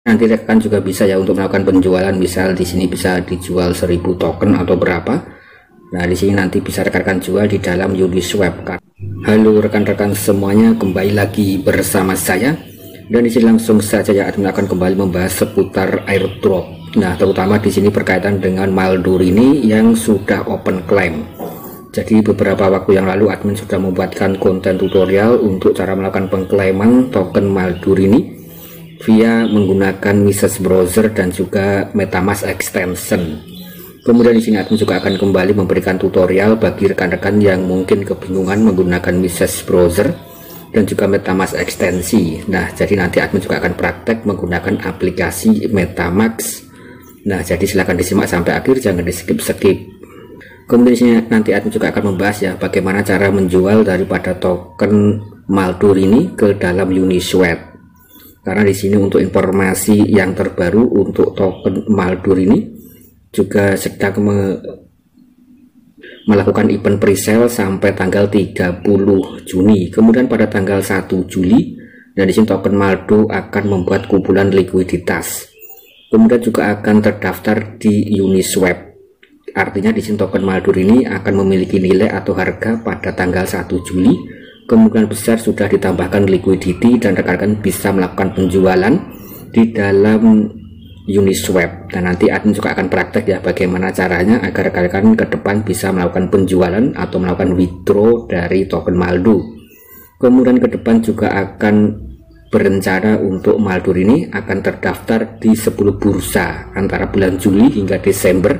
Nanti rekan juga bisa ya untuk melakukan penjualan, misal di sini bisa dijual 1000 token atau berapa. Nah, di sini nanti bisa rekan-rekan jual di dalam Uniswap. Halo rekan-rekan semuanya, kembali lagi bersama saya. Dan di sini langsung saja ya admin akan kembali membahas seputar airdrop. Nah, terutama di sini berkaitan dengan Maldur ini yang sudah open claim. Jadi beberapa waktu yang lalu admin sudah membuatkan konten tutorial untuk cara melakukan pengklaiman token Maldur ini via menggunakan Mises Browser dan juga MetaMask extension. Kemudian di sini admin juga akan kembali memberikan tutorial bagi rekan-rekan yang mungkin kebingungan menggunakan Mises Browser dan juga MetaMask ekstensi. Nah, jadi nanti admin juga akan praktek menggunakan aplikasi MetaMask. Nah, jadi silahkan disimak sampai akhir, jangan di skip-skip. Kemudian di sini nanti admin juga akan membahas ya bagaimana cara menjual daripada token Maldur ini ke dalam Uniswap. Karena di sini untuk informasi yang terbaru untuk token Maldur ini juga sedang melakukan event presale sampai tanggal 30 Juni. Kemudian pada tanggal 1 Juli dan di sini token Maldur akan membuat kumpulan likuiditas. Kemudian juga akan terdaftar di Uniswap. Artinya di sini token Maldur ini akan memiliki nilai atau harga pada tanggal 1 Juli. Kemungkinan besar sudah ditambahkan liquidity dan rekan-rekan bisa melakukan penjualan di dalam Uniswap. Dan nanti admin juga akan praktek ya bagaimana caranya agar rekan-rekan ke depan bisa melakukan penjualan atau melakukan withdraw dari token Maldur. Kemudian ke depan juga akan berencana untuk Maldur ini akan terdaftar di 10 bursa antara bulan Juli hingga Desember.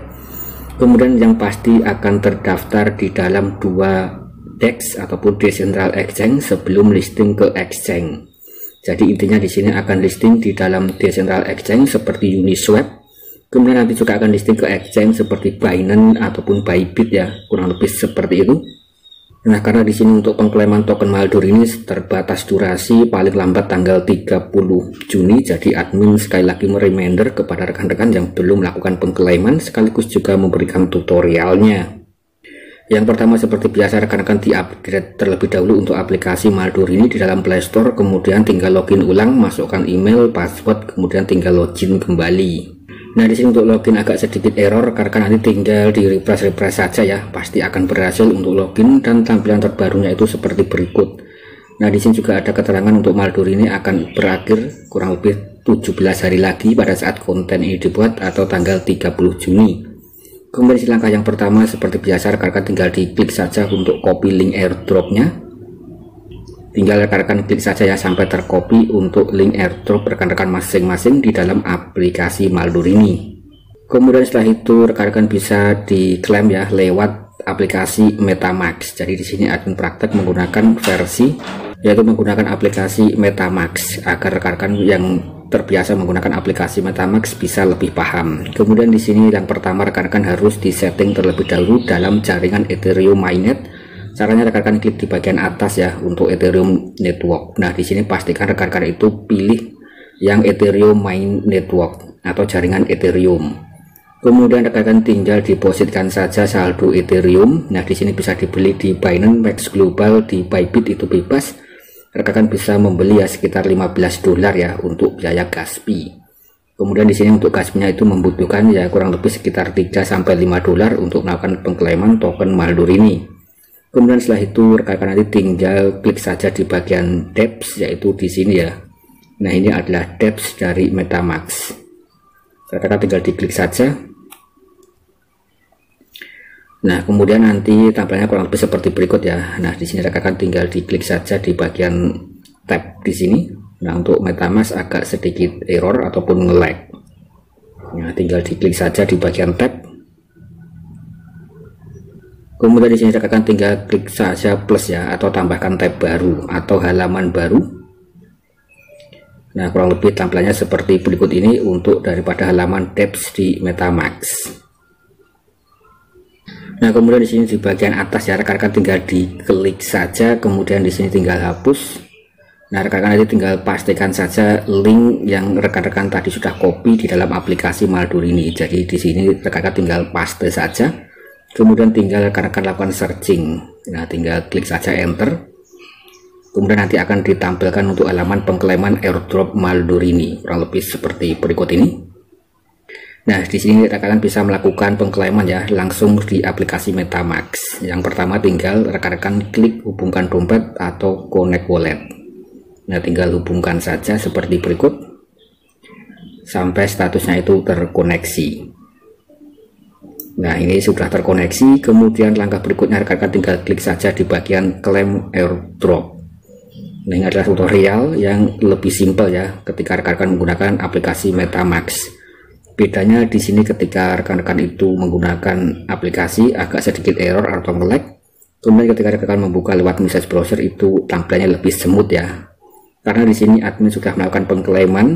Kemudian yang pasti akan terdaftar di dalam 2 DEX ataupun Decentral Exchange sebelum listing ke exchange. Jadi intinya di sini akan listing di dalam Decentral Exchange seperti Uniswap. Kemudian nanti juga akan listing ke exchange seperti Binance ataupun Bybit ya, kurang lebih seperti itu. Nah, karena di sini untuk pengklaiman token Maldur ini terbatas durasi paling lambat tanggal 30 Juni. Jadi admin sekali lagi mereminder kepada rekan-rekan yang belum melakukan pengklaiman sekaligus juga memberikan tutorialnya. Yang pertama seperti biasa rekan-rekan di-upgrade terlebih dahulu untuk aplikasi Maldur ini di dalam Play Store, kemudian tinggal login ulang, masukkan email, password, kemudian tinggal login kembali. Nah, di sini untuk login agak sedikit error, karena nanti tinggal di refresh saja ya, pasti akan berhasil untuk login dan tampilan terbarunya itu seperti berikut. Nah, di sini juga ada keterangan untuk Maldur ini akan berakhir kurang lebih 17 hari lagi pada saat konten ini dibuat atau tanggal 30 Juni. Kemudian langkah yang pertama seperti biasa rekan-rekan tinggal diklik saja untuk copy link airdropnya. Tinggal rekan-rekan klik saja ya sampai tercopy untuk link airdrop rekan-rekan masing-masing di dalam aplikasi Maldur ini. Kemudian setelah itu rekan-rekan bisa diklaim ya lewat aplikasi MetaMask. Jadi di sini admin praktek menggunakan versi yaitu menggunakan aplikasi MetaMask agar rekan-rekan yang terbiasa menggunakan aplikasi MetaMask bisa lebih paham. Kemudian di sini yang pertama rekan-rekan harus disetting terlebih dahulu dalam jaringan Ethereum Mainnet. Caranya rekan-rekan klik di bagian atas ya untuk Ethereum Network. Nah, di sini pastikan rekan-rekan itu pilih yang Ethereum Main Network atau jaringan Ethereum. Kemudian rekan-rekan tinggal depositkan saja saldo Ethereum. Nah, di sini bisa dibeli di Binance, Max Global, di Bybit itu bebas. Rekan-rekan bisa membeli ya sekitar $15 ya untuk biaya gas fee. Kemudian di sini untuk gas fee-nya itu membutuhkan ya kurang lebih sekitar 3-5 dolar untuk melakukan pengklaiman token Maldur ini. Kemudian setelah itu rekan-rekan nanti tinggal klik saja di bagian dApps yaitu di sini ya. Nah, ini adalah dApps dari MetaMask. Rekan-rekan tinggal diklik saja. Nah, kemudian nanti tampilannya kurang lebih seperti berikut ya. Nah, di sini rekan-rekan tinggal diklik saja di bagian tab di sini. Nah, untuk MetaMask agak sedikit error ataupun nge-lag. Nah, tinggal diklik saja di bagian tab. Kemudian di sini rekan-rekan tinggal klik saja plus ya atau tambahkan tab baru atau halaman baru. Nah, kurang lebih tampilannya seperti berikut ini untuk daripada halaman dApps di MetaMask. Nah, kemudian di sini di bagian atas ya rekan-rekan tinggal diklik saja, kemudian di sini tinggal hapus. Nah, rekan-rekan nanti tinggal pastikan saja link yang rekan-rekan tadi sudah copy di dalam aplikasi Maldur ini. Jadi di sini rekan-rekan tinggal paste saja, kemudian tinggal rekan-rekan lakukan searching. Nah, tinggal klik saja enter. Kemudian nanti akan ditampilkan untuk halaman pengklaiman airdrop Maldur ini, kurang lebih seperti berikut ini. Nah, di sini rekan-rekan bisa melakukan pengklaiman ya langsung di aplikasi MetaMask. Yang pertama tinggal rekan-rekan klik hubungkan dompet atau connect wallet. Nah, tinggal hubungkan saja seperti berikut sampai statusnya itu terkoneksi. Nah, ini sudah terkoneksi. Kemudian langkah berikutnya rekan-rekan tinggal klik saja di bagian klaim airdrop. Nah, ini adalah tutorial yang lebih simpel ya ketika rekan-rekan menggunakan aplikasi MetaMask. Bedanya di sini ketika rekan-rekan itu menggunakan aplikasi agak sedikit error atau nge-lag. Kemudian ketika rekan-rekan membuka lewat message browser itu tampilannya lebih smooth ya. Karena di sini admin sudah melakukan pengklaiman.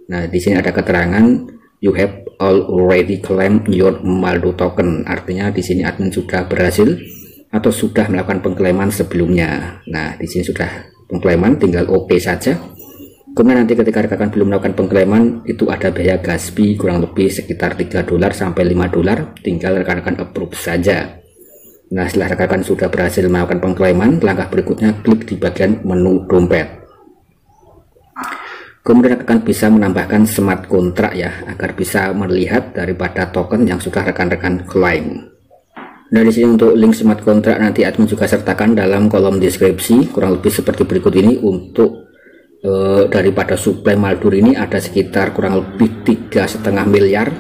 Nah, di sini ada keterangan you have already claimed your Maldur token. Artinya di sini admin sudah berhasil atau sudah melakukan pengklaiman sebelumnya. Nah, di sini sudah pengklaiman, tinggal OK saja. Kemudian nanti ketika rekan-rekan belum melakukan pengklaiman itu ada biaya gas fee kurang lebih sekitar $3 sampai $5, tinggal rekan-rekan approve saja. Nah, setelah rekan-rekan sudah berhasil melakukan pengklaiman, langkah berikutnya klik di bagian menu dompet. Kemudian rekan-rekan bisa menambahkan smart kontrak ya agar bisa melihat daripada token yang sudah rekan-rekan klaim. Nah, di sini untuk link smart kontrak nanti admin juga sertakan dalam kolom deskripsi, kurang lebih seperti berikut ini. Untuk daripada suplai Maldur ini ada sekitar kurang lebih 3,5 miliar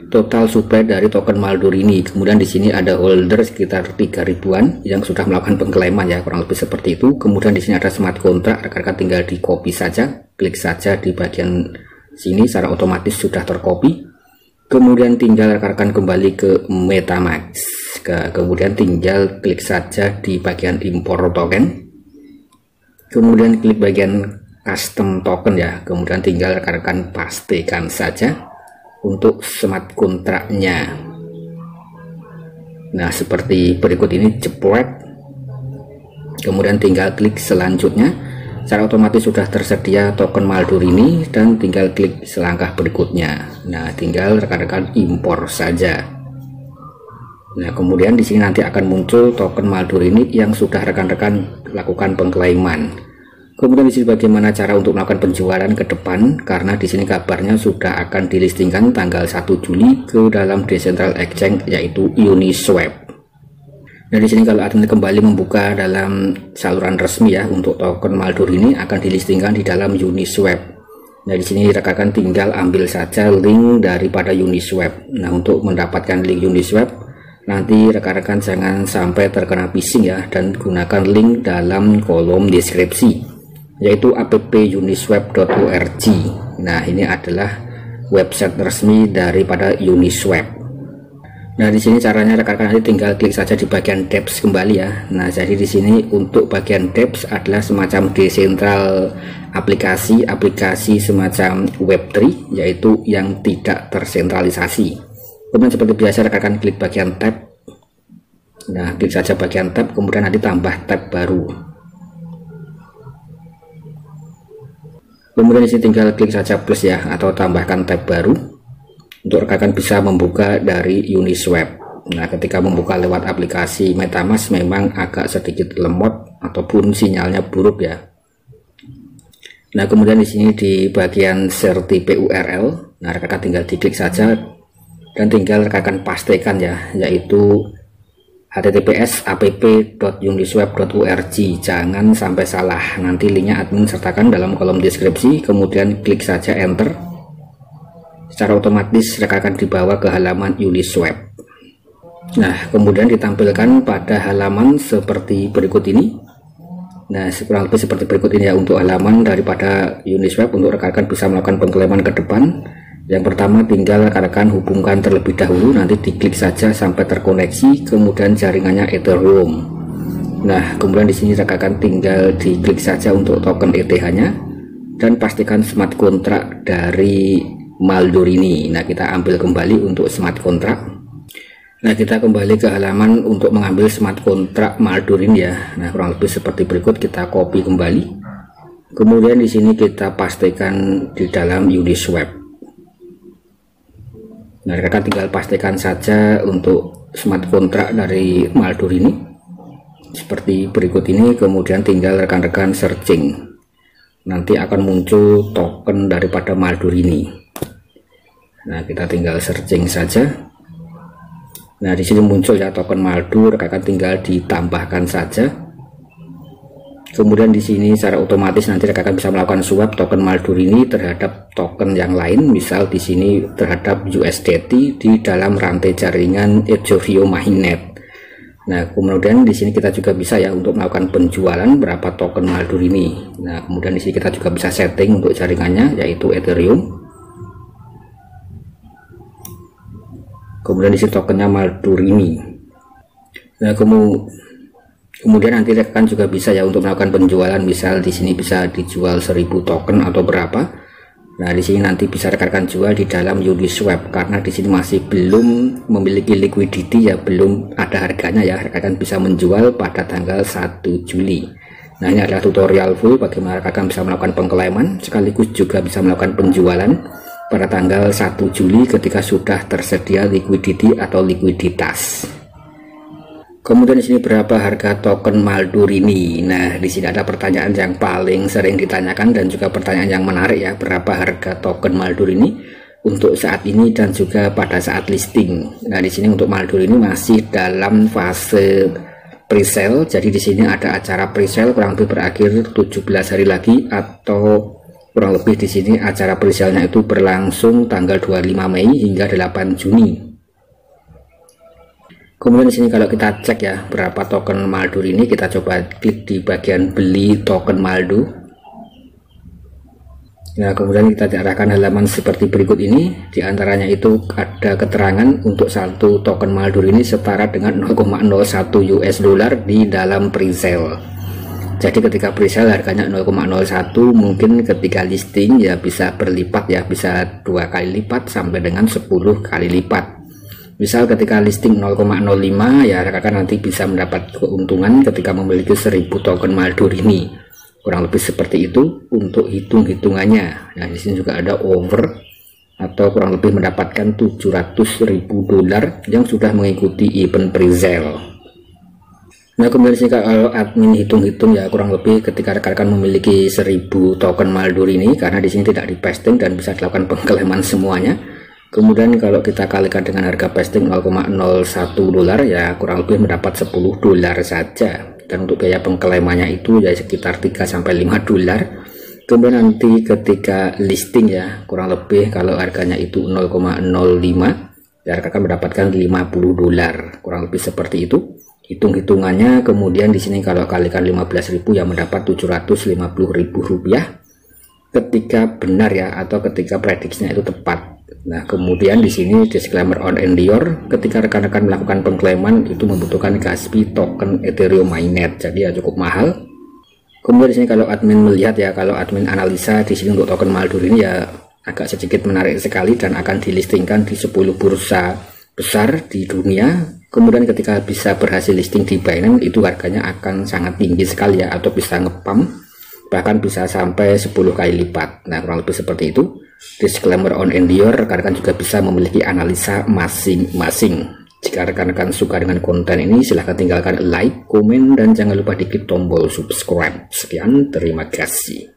total suplai dari token Maldur ini. Kemudian di sini ada holder sekitar 3 ribuan yang sudah melakukan pengklaiman ya, kurang lebih seperti itu. Kemudian di sini ada smart kontrak, rekan-rekan tinggal di copy saja, klik saja di bagian sini secara otomatis sudah tercopy. Kemudian tinggal rekan-rekan kembali ke MetaMask. Kemudian tinggal klik saja di bagian impor token. Kemudian klik bagian custom token ya. Kemudian tinggal rekan-rekan pastikan saja untuk smart kontraknya. Nah, seperti berikut ini, jepret. Kemudian tinggal klik selanjutnya. Secara otomatis sudah tersedia token Maldur ini dan tinggal klik selangkah berikutnya. Nah, tinggal rekan-rekan impor saja. Nah, kemudian di sini nanti akan muncul token Maldur ini yang sudah rekan-rekan lakukan pengklaiman. Kemudian di sini bagaimana cara untuk melakukan penjualan ke depan, karena di sini kabarnya sudah akan dilistingkan tanggal 1 Juli ke dalam Decentral Exchange yaitu Uniswap. Nah, di sini kalau admin kembali membuka dalam saluran resmi ya untuk token Maldur ini akan dilistingkan di dalam Uniswap. Nah, di sini rekan-rekan tinggal ambil saja link daripada Uniswap. Nah, untuk mendapatkan link Uniswap nanti rekan-rekan jangan sampai terkena phishing ya, dan gunakan link dalam kolom deskripsi yaitu app.uniswap.org. Nah, ini adalah website resmi daripada Uniswap. Nah, di sini caranya rekan-rekan nanti tinggal klik saja di bagian dApps kembali ya. Nah, jadi di sini untuk bagian dApps adalah semacam desentral aplikasi semacam Web3 yaitu yang tidak tersentralisasi. Kemudian seperti biasa rekan-rekan klik bagian tab. Nah, klik saja bagian tab, kemudian nanti tambah tab baru. Kemudian di sini tinggal klik saja plus ya atau tambahkan tab baru untuk rekan-rekan bisa membuka dari Uniswap. Nah, ketika membuka lewat aplikasi MetaMask memang agak sedikit lemot ataupun sinyalnya buruk ya. Nah, kemudian di sini di bagian sertifikat URL, nah rekan-rekan tinggal diklik saja dan tinggal rekan-rekan pastikan ya, yaitu https://app.uniswap.org. Jangan sampai salah, nanti linknya admin sertakan dalam kolom deskripsi. Kemudian klik saja enter. Secara otomatis rekan-rekan dibawa ke halaman Uniswap. Nah, kemudian ditampilkan pada halaman seperti berikut ini. Nah, kurang lebih seperti berikut ini ya untuk halaman daripada Uniswap untuk rekan-rekan bisa melakukan pengklaiman ke depan. Yang pertama tinggal rekan-rekan hubungkan terlebih dahulu, nanti diklik saja sampai terkoneksi, kemudian jaringannya Ethereum. Nah, kemudian di sini rekan-rekan tinggal diklik saja untuk token ETH-nya dan pastikan smart kontrak dari Maldur ini. Nah, kita ambil kembali untuk smart kontrak. Nah, kita kembali ke halaman untuk mengambil smart kontrak Maldur ini ya. Nah, kurang lebih seperti berikut, kita copy kembali. Kemudian di sini kita pastikan di dalam Uniswap. Nah, rekan tinggal pastikan saja untuk smart kontrak dari Maldur ini. seperti berikut ini. Kemudian tinggal rekan-rekan searching, nanti akan muncul token daripada Maldur ini. Nah, kita tinggal searching saja. Nah, di sini muncul ya token Maldur, rekan tinggal ditambahkan saja. Kemudian di sini secara otomatis nanti rekan bisa melakukan swap token Maldur ini terhadap token yang lain, misal di sini terhadap USDT di dalam rantai jaringan Ethereum mainnet. Nah, kemudian di sini kita juga bisa ya untuk melakukan penjualan berapa token Maldur ini. Nah, kemudian di sini kita juga bisa setting untuk jaringannya yaitu Ethereum. Kemudian di sini tokennya Maldur ini. Nah, kemudian nanti rekan juga bisa ya untuk melakukan penjualan, misal di sini bisa dijual 1000 token atau berapa. Nah, di sini nanti bisa rekan jual di dalam Uniswap, karena di sini masih belum memiliki liquidity ya, belum ada harganya ya. Rekan bisa menjual pada tanggal 1 Juli. Nah, ini adalah tutorial full bagaimana rekan bisa melakukan pengklaiman sekaligus juga bisa melakukan penjualan pada tanggal 1 Juli ketika sudah tersedia liquidity atau likuiditas. Kemudian di sini berapa harga token Maldur ini? Nah, di sini ada pertanyaan yang paling sering ditanyakan dan juga pertanyaan yang menarik ya, berapa harga token Maldur ini untuk saat ini dan juga pada saat listing. Nah, di sini untuk Maldur ini masih dalam fase presale. Jadi di sini ada acara presale kurang lebih berakhir 17 hari lagi, atau kurang lebih di sini acara presale-nya itu berlangsung tanggal 25 Mei hingga 8 Juni. Kemudian di sini kalau kita cek ya berapa token Maldur ini, kita coba klik di bagian beli token Maldur. Nah, kemudian kita diarahkan halaman seperti berikut ini. Di antaranya itu ada keterangan untuk satu token Maldur ini setara dengan 0,01 US dollar di dalam presale. Jadi ketika presale harganya 0,01, mungkin ketika listing ya bisa berlipat ya, bisa 2 kali lipat sampai dengan 10 kali lipat. Misal ketika listing 0,05 ya rekan nanti bisa mendapat keuntungan ketika memiliki 1000 token Maldur ini. Kurang lebih seperti itu untuk hitung-hitungannya. Nah, di sini juga ada over atau kurang lebih mendapatkan 700.000 dolar yang sudah mengikuti event presale. Nah, kemudian sih kalau admin hitung-hitung ya kurang lebih ketika rekan-rekan memiliki 1000 token Maldur ini, karena di sini tidak di pasting dan bisa dilakukan pengklaiman semuanya. Kemudian kalau kita kalikan dengan harga pasting 0,01 dolar ya kurang lebih mendapat 10 dolar saja. Dan untuk biaya pengklaimannya itu ya sekitar 3-5 dolar. Kemudian nanti ketika listing ya kurang lebih kalau harganya itu 0,05 ya akan mendapatkan 50 dolar. Kurang lebih seperti itu hitung-hitungannya. Kemudian di sini kalau kalikan 15.000 ya mendapat 750.000 rupiah ketika benar ya, atau ketika prediksinya itu tepat. Nah, kemudian di sini disclaimer on Endure, ketika rekan-rekan melakukan pengklaiman itu membutuhkan Kaspi token Ethereum mainnet, jadi ya cukup mahal. Kemudian di sini kalau admin melihat ya, kalau admin analisa di sini untuk token Maldur ini ya agak sedikit menarik sekali dan akan dilistingkan di 10 bursa besar di dunia. Kemudian ketika bisa berhasil listing di Binance itu harganya akan sangat tinggi sekali ya, atau bisa ngepam bahkan bisa sampai 10 kali lipat. Nah, kurang lebih seperti itu. Disclaimer on Endure, rekan-rekan juga bisa memiliki analisa masing-masing. Jika rekan-rekan suka dengan konten ini, silahkan tinggalkan like, komen, dan jangan lupa diklik tombol subscribe. Sekian, terima kasih.